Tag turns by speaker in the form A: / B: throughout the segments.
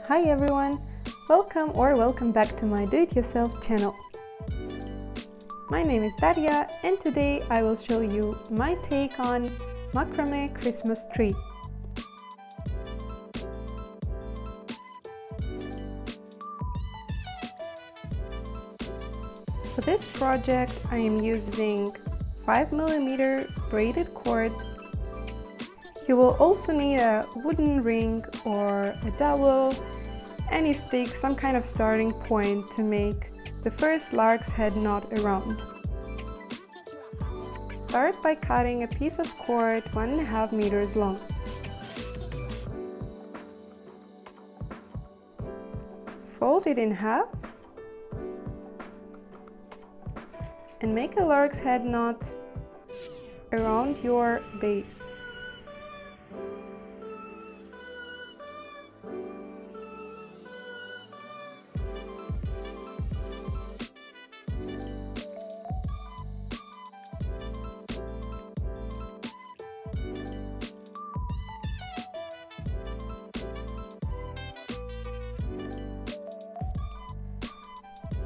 A: Hi everyone! Welcome back to my do-it-yourself channel. My name is Daria and today I will show you my take on macrame Christmas tree. For this project I am using 5mm braided cord. You will also need a wooden ring or a dowel, any stick, some kind of starting point to make the first lark's head knot around. Start by cutting a piece of cord 1.5 meters long. Fold it in half and make a lark's head knot around your base.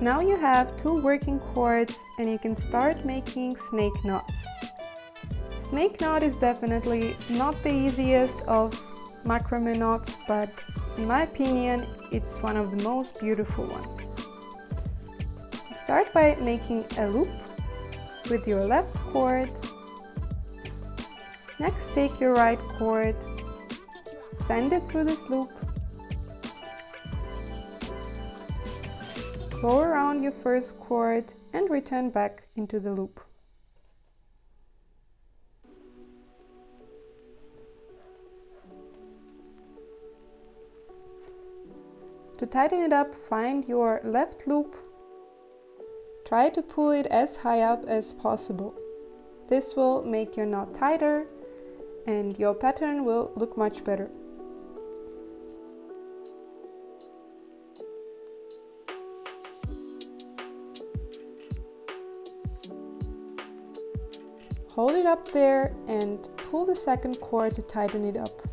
A: Now you have 2 working cords and you can start making snake knots. Snake knot is definitely not the easiest of macrame knots, but in my opinion it's one of the most beautiful ones. Start by making a loop with your left cord. Next take your right cord, send it through this loop. Go around your first cord and return back into the loop. To tighten it up, find your left loop. Try to pull it as high up as possible. This will make your knot tighter and your pattern will look much better. Hold it up there and pull the second cord to tighten it up.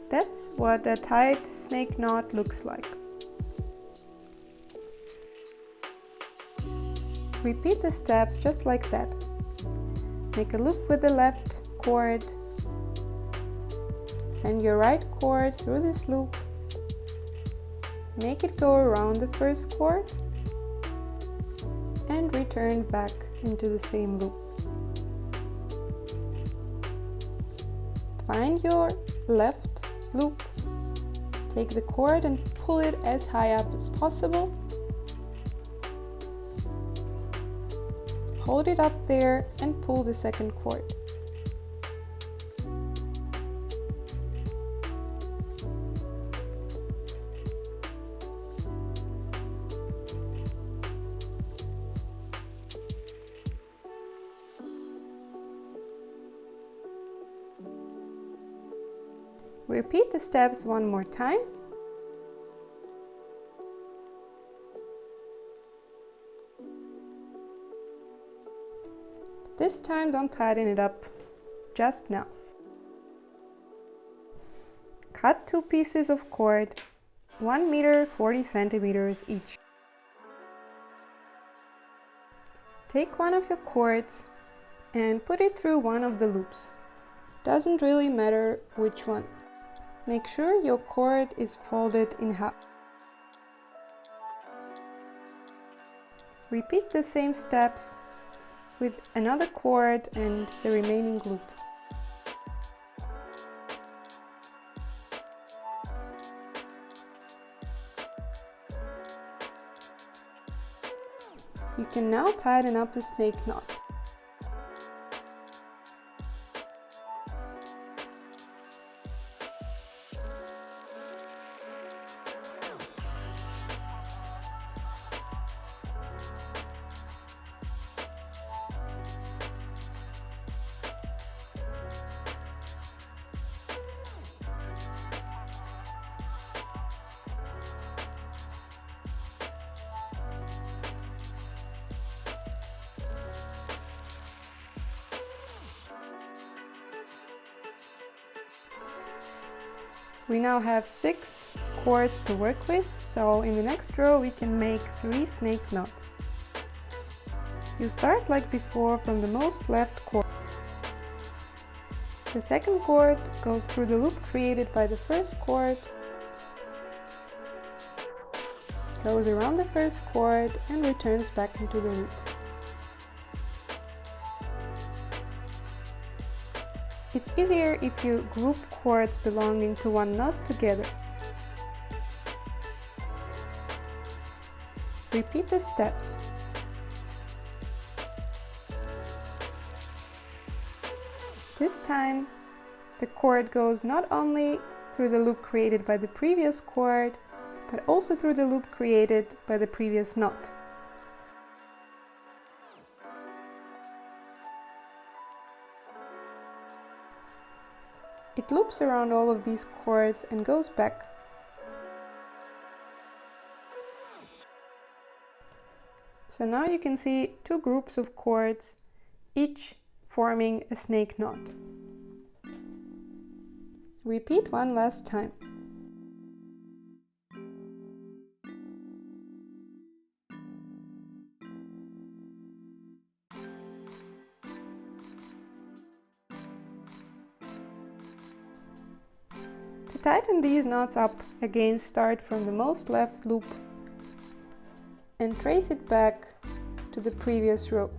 A: That's what a tight snake knot looks like. Repeat the steps just like that. Make a loop with the left cord. Send your right cord through this loop. Make it go around the first cord and return back into the same loop. Find your left loop, take the cord and pull it as high up as possible. Hold it up there and pull the second cord. Repeat the steps one more time. This time don't tighten it up just now. Cut 2 pieces of cord 1 meter 40 centimeters each. Take one of your cords and put it through one of the loops. Doesn't really matter which one. Make sure your cord is folded in half. Repeat the same steps with another cord and the remaining loop. You can now tighten up the snake knot. We now have 6 cords to work with, so in the next row we can make 3 snake knots. You start like before from the most left cord. The second cord goes through the loop created by the first cord, goes around the first cord and returns back into the loop. It's easier if you group cords belonging to one knot together. Repeat the steps. This time, the cord goes not only through the loop created by the previous cord, but also through the loop created by the previous knot. It loops around all of these cords and goes back. So now you can see 2 groups of cords, each forming a snake knot. Repeat one last time. To tighten these knots up, again start from the most left loop and trace it back to the previous row.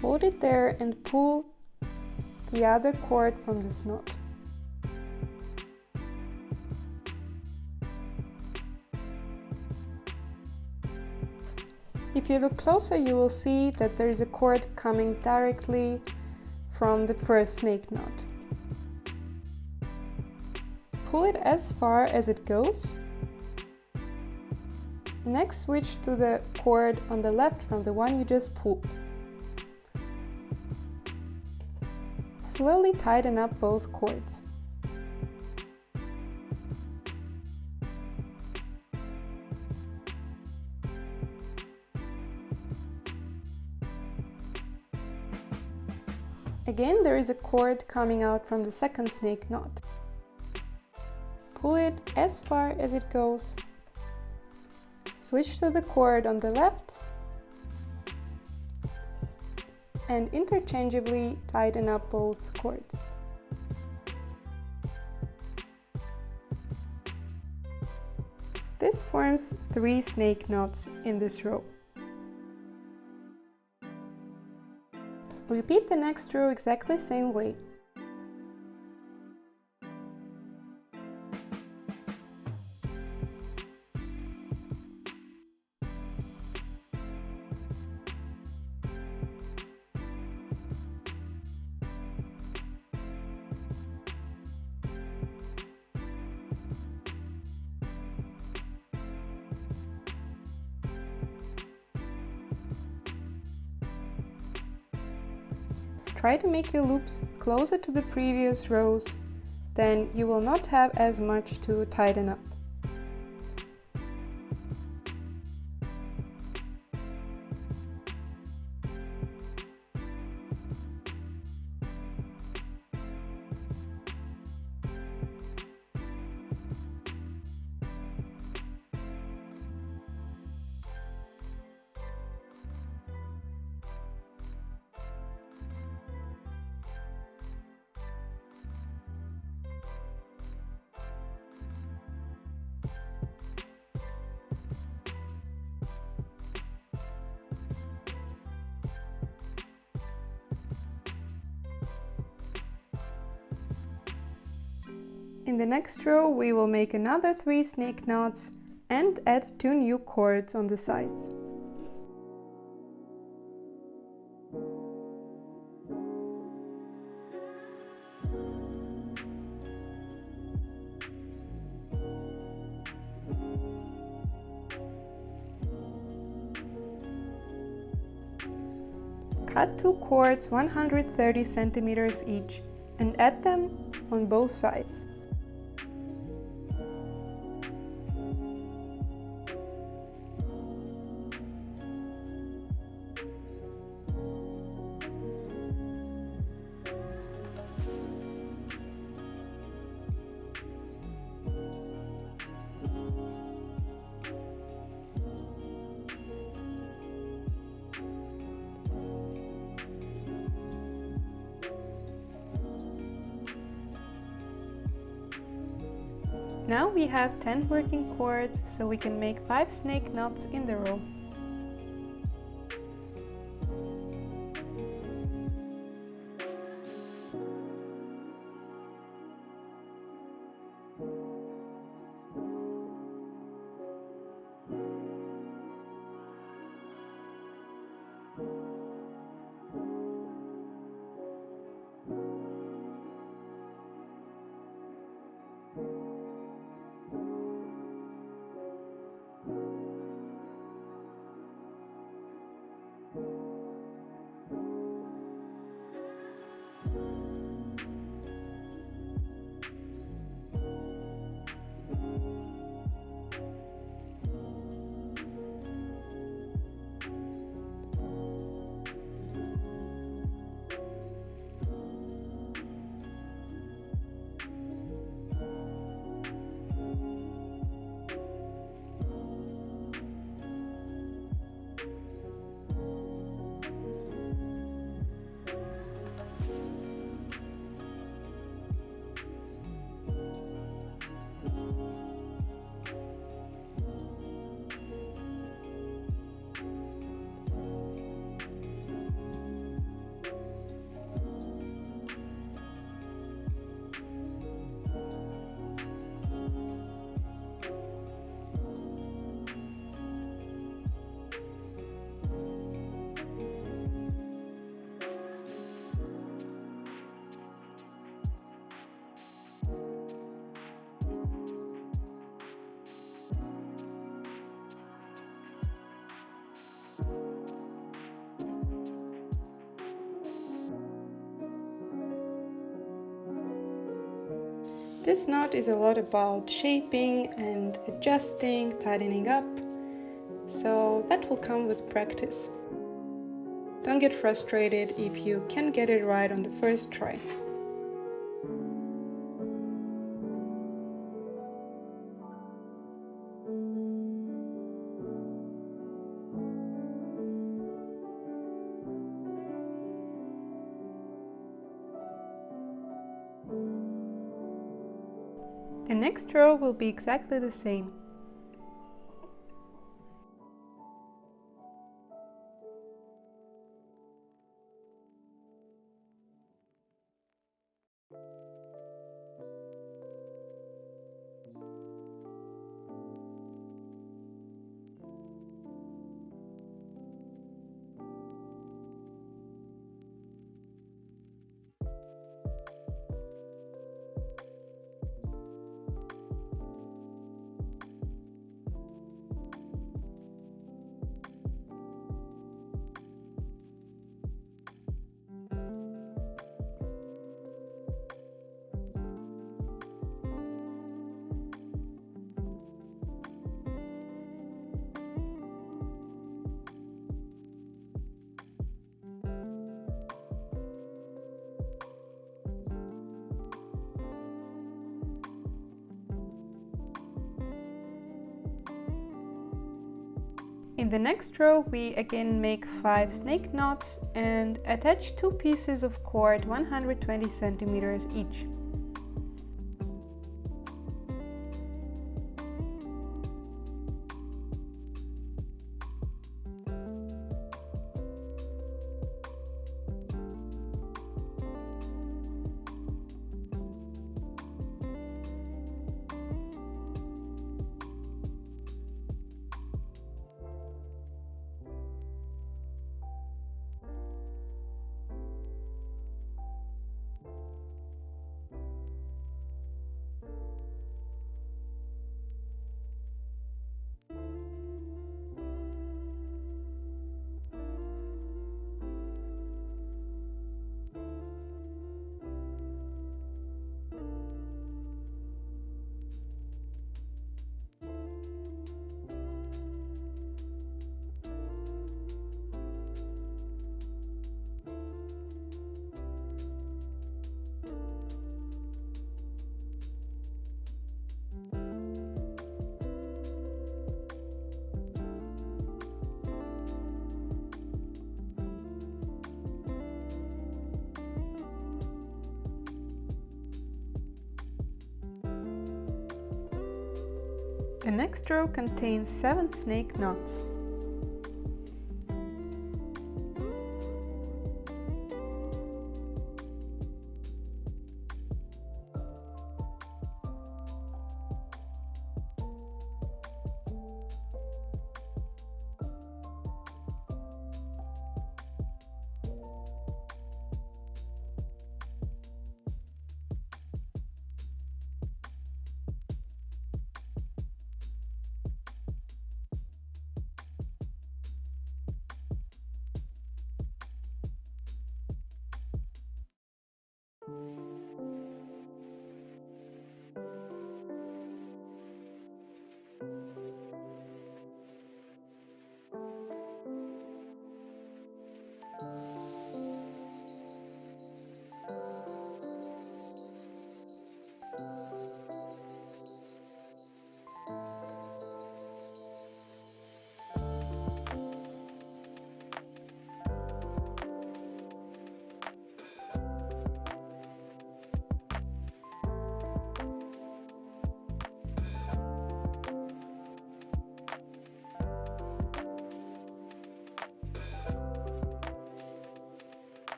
A: Hold it there and pull the other cord from this knot. If you look closer, you will see that there is a cord coming directly from the first snake knot. Pull it as far as it goes. Next, switch to the cord on the left from the one you just pulled. Slowly tighten up both cords. Again, there is a cord coming out from the second snake knot. Pull it as far as it goes. Switch to the cord on the left and interchangeably tighten up both cords. This forms 3 snake knots in this row. Repeat the next row exactly the same way. Try to make your loops closer to the previous rows, then you will not have as much to tighten up. In the next row, we will make another 3 snake knots and add 2 new cords on the sides. Cut 2 cords 130 centimeters each and add them on both sides. Now we have 10 working cords, so we can make 5 snake knots in the row. This knot is a lot about shaping and adjusting, tightening up, so that will come with practice. Don't get frustrated if you can't get it right on the first try. The next row will be exactly the same. In the next row, we again make 5 snake knots and attach 2 pieces of cord 120 centimeters each. The next row contains 7 snake knots.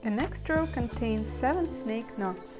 A: The next row contains 7 snake knots.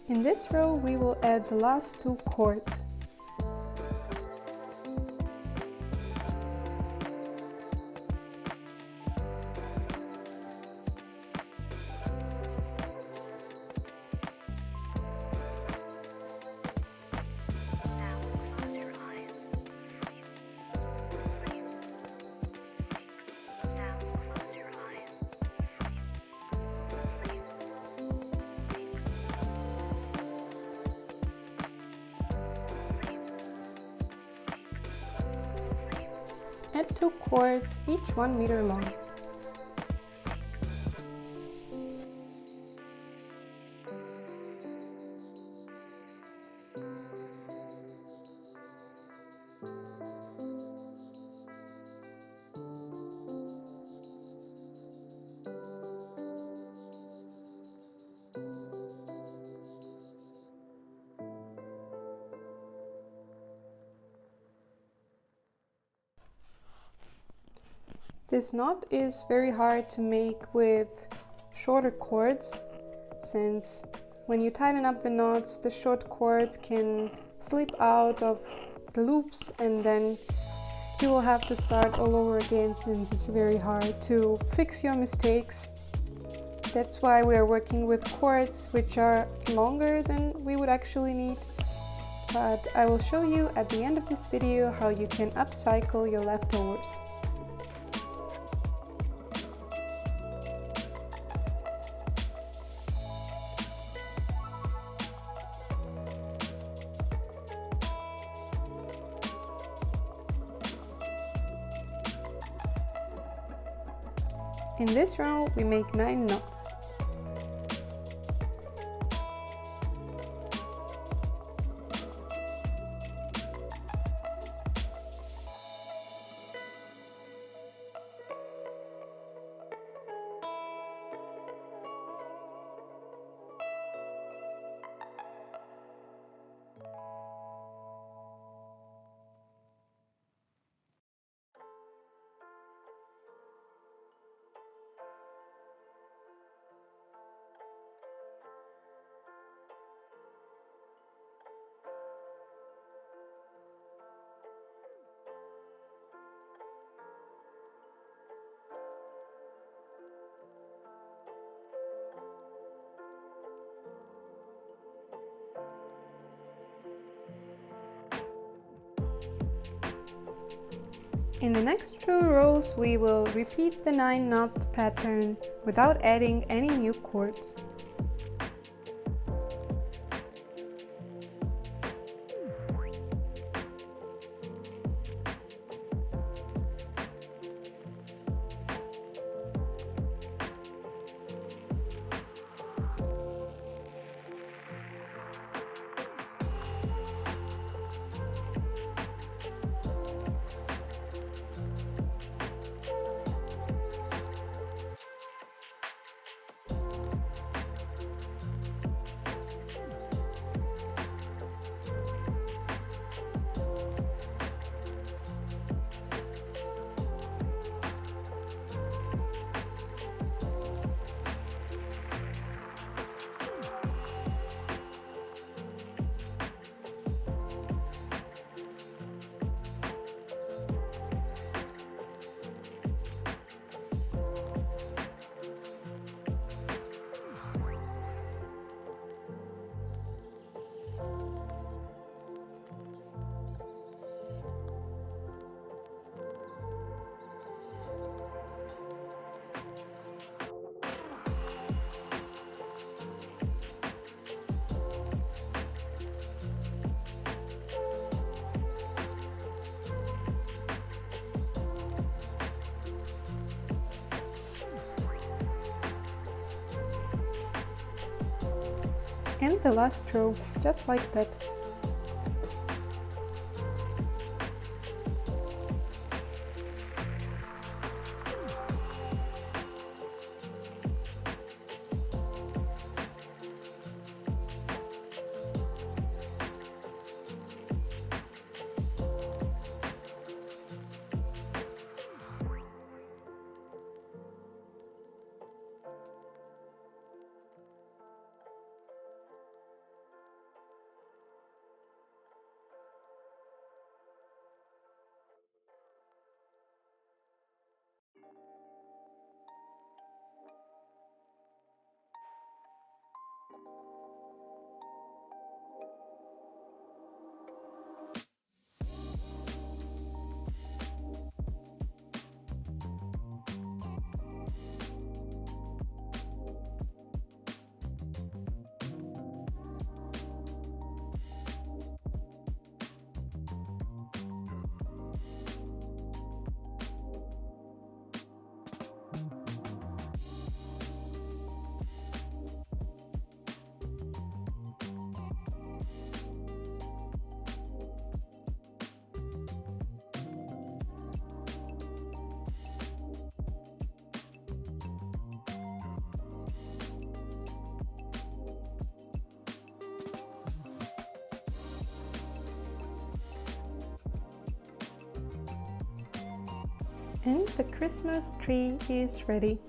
A: In this row, we will add the last 2 cords. Add 2 cords, each 1 meter long. This knot is very hard to make with shorter cords, since when you tighten up the knots, the short cords can slip out of the loops and then you will have to start all over again, since it's very hard to fix your mistakes. That's why we are working with cords which are longer than we would actually need. But I will show you at the end of this video how you can upcycle your leftovers. In this row, we make 9 knots. In the next 2 rows, we will repeat the 9-knot pattern without adding any new cords. And the last row, just like that. And the Christmas tree is ready.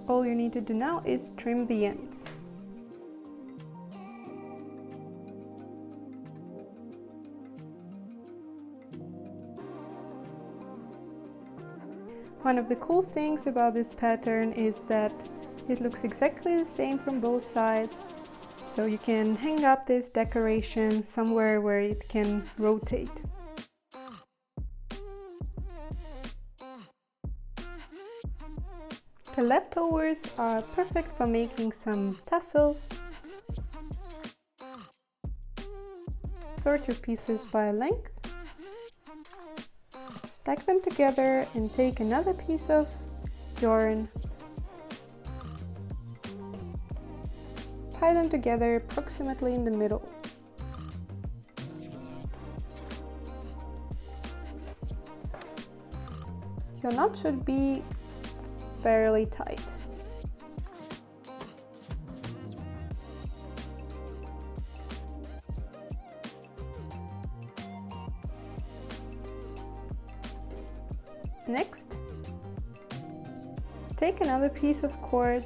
A: All you need to do now is trim the ends. One of the cool things about this pattern is that it looks exactly the same from both sides, so you can hang up this decoration somewhere where it can rotate. The leftovers are perfect for making some tassels. Sort your pieces by length. Stack them together and take another piece of yarn. Tie them together approximately in the middle. Your knot should be fairly tight. Next, take another piece of cord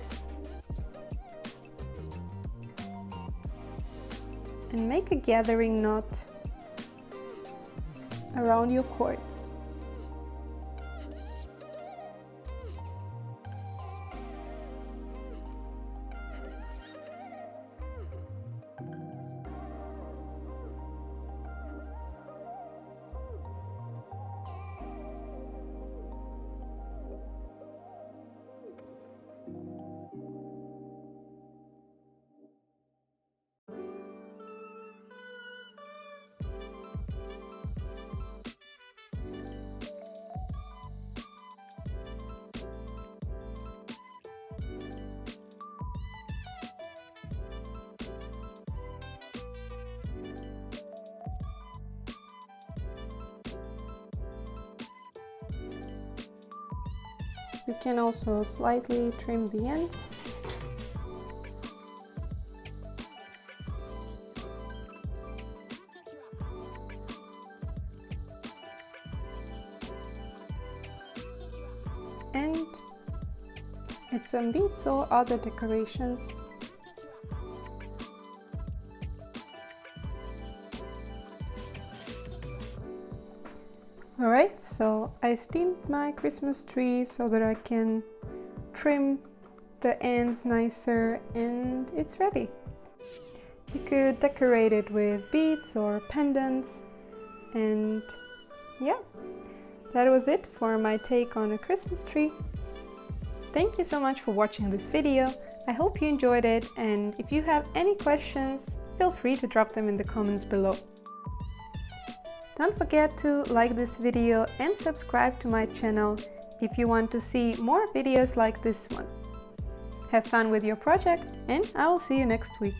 A: and make a gathering knot around your cords. You can also slightly trim the ends. And add some beads or other decorations. Alright, so I steamed my Christmas tree so that I can trim the ends nicer, and it's ready. You could decorate it with beads or pendants, and yeah, that was it for my take on a Christmas tree. Thank you so much for watching this video. I hope you enjoyed it, and if you have any questions, feel free to drop them in the comments below. Don't forget to like this video and subscribe to my channel if you want to see more videos like this one. Have fun with your project, and I will see you next week.